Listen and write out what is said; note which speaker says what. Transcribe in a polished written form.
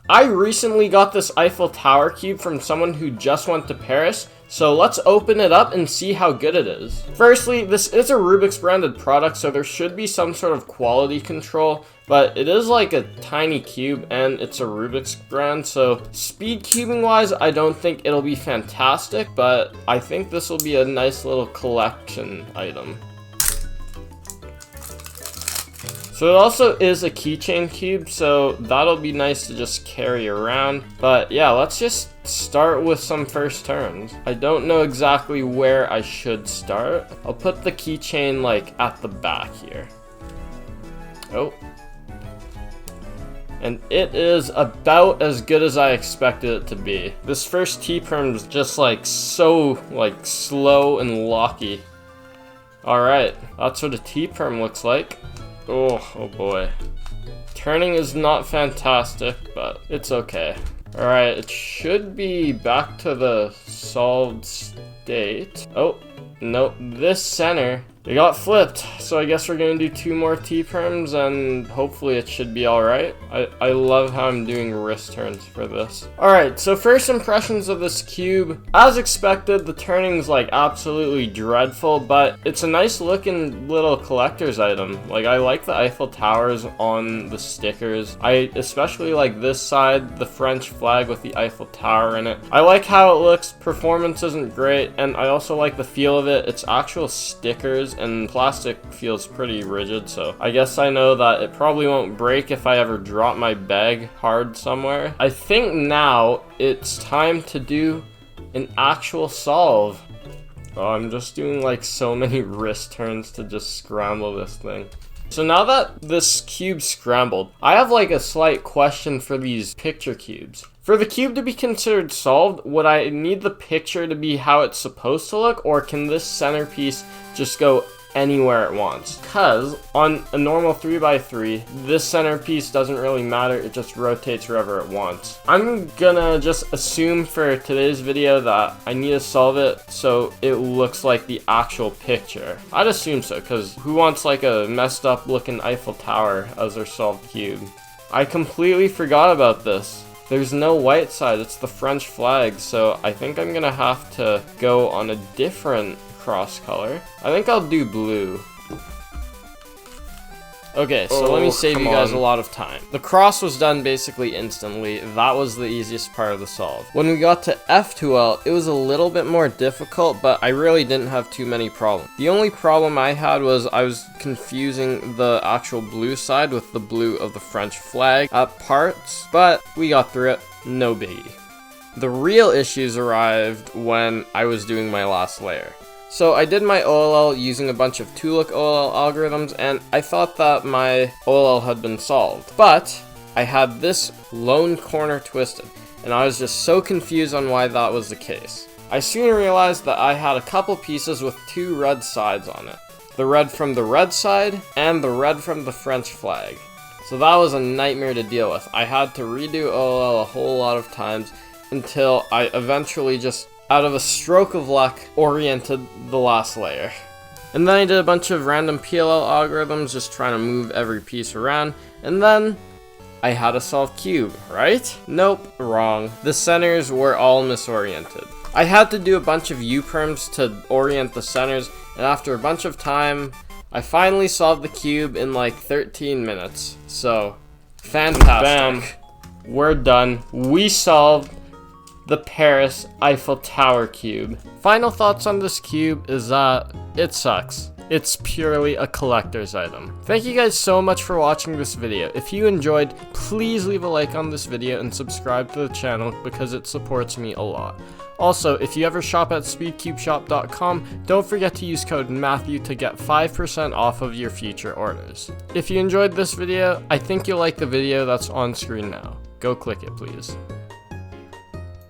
Speaker 1: I recently got this Eiffel Tower cube from someone who just went to Paris, so let's open it up and see how good it is. Firstly, this is a Rubik's branded product, so there should be some sort of quality control, but it is like a tiny cube and it's a Rubik's brand, so speed cubing wise, I don't think it'll be fantastic, but I think this will be a nice little collection item. So it also is a keychain cube, so that'll be nice to just carry around. But yeah, let's just start with some first turns. I don't know exactly where I should start. I'll put the keychain like at the back here. Oh. And it is about as good as I expected it to be. This first J Perm is just like so like slow and locky. Alright, that's what a J Perm looks like. Oh boy. Turning is not fantastic, but it's okay. Alright, it should be back to the solved state. Oh, nope, this center, it got flipped. So I guess we're gonna do 2 more J Perms and hopefully it should be alright. I love how I'm doing wrist turns for this. Alright, so first impressions of this cube. As expected, the turning's like absolutely dreadful, but it's a nice looking little collector's item. Like, I like the Eiffel Towers on the stickers. I especially like this side, the French flag with the Eiffel Tower in it. I like how it looks. Performance isn't great, and I also like the feel of it. It's actual stickers and plastic feels pretty rigid, so I guess I know that it probably won't break if I ever drop my bag hard somewhere. I think now it's time to do an actual solve. Oh, I'm just doing like so many wrist turns to just scramble this thing. So now that this cube scrambled, I have like a slight question for these picture cubes. For the cube to be considered solved, would I need the picture to be how it's supposed to look, or can this centerpiece just go anywhere it wants? Because on a normal 3x3, this centerpiece doesn't really matter, it just rotates wherever it wants. I'm gonna just assume for today's video that I need to solve it so it looks like the actual picture. I'd assume so, because who wants like a messed up looking Eiffel Tower as their solved cube? I completely forgot about this. There's no white side, it's the French flag, so I think I'm gonna have to go on a different cross color. I think I'll do blue. Okay, so let me save you guys a lot of time. The cross was done basically instantly. That was the easiest part of the solve. When we got to F2L, it was a little bit more difficult, but I really didn't have too many problems. The only problem I had was I was confusing the actual blue side with the blue of the French flag at parts, but we got through it, no biggie. The real issues arrived when I was doing my last layer. So I did my OLL using a bunch of 2-look OLL algorithms, and I thought that my OLL had been solved. But I had this lone corner twisted, and I was just so confused on why that was the case. I soon realized that I had a couple pieces with 2 red sides on it. The red from the red side, and the red from the French flag. So that was a nightmare to deal with. I had to redo OLL a whole lot of times until I eventually just, out of a stroke of luck, oriented the last layer. And then I did a bunch of random PLL algorithms just trying to move every piece around, and then I had a solved cube, right? Nope, wrong. The centers were all misoriented. I had to do a bunch of U-perms to orient the centers, and after a bunch of time, I finally solved the cube in like 13 minutes. So, fantastic. Bam. We're done. We solved the Paris Eiffel Tower cube. Final thoughts on this cube is that it sucks. It's purely a collector's item. Thank you guys so much for watching this video. If you enjoyed, please leave a like on this video and subscribe to the channel because it supports me a lot. Also, if you ever shop at speedcubeshop.com, don't forget to use code Matthew to get 5% off of your future orders. If you enjoyed this video, I think you'll like the video that's on screen now. Go click it, please.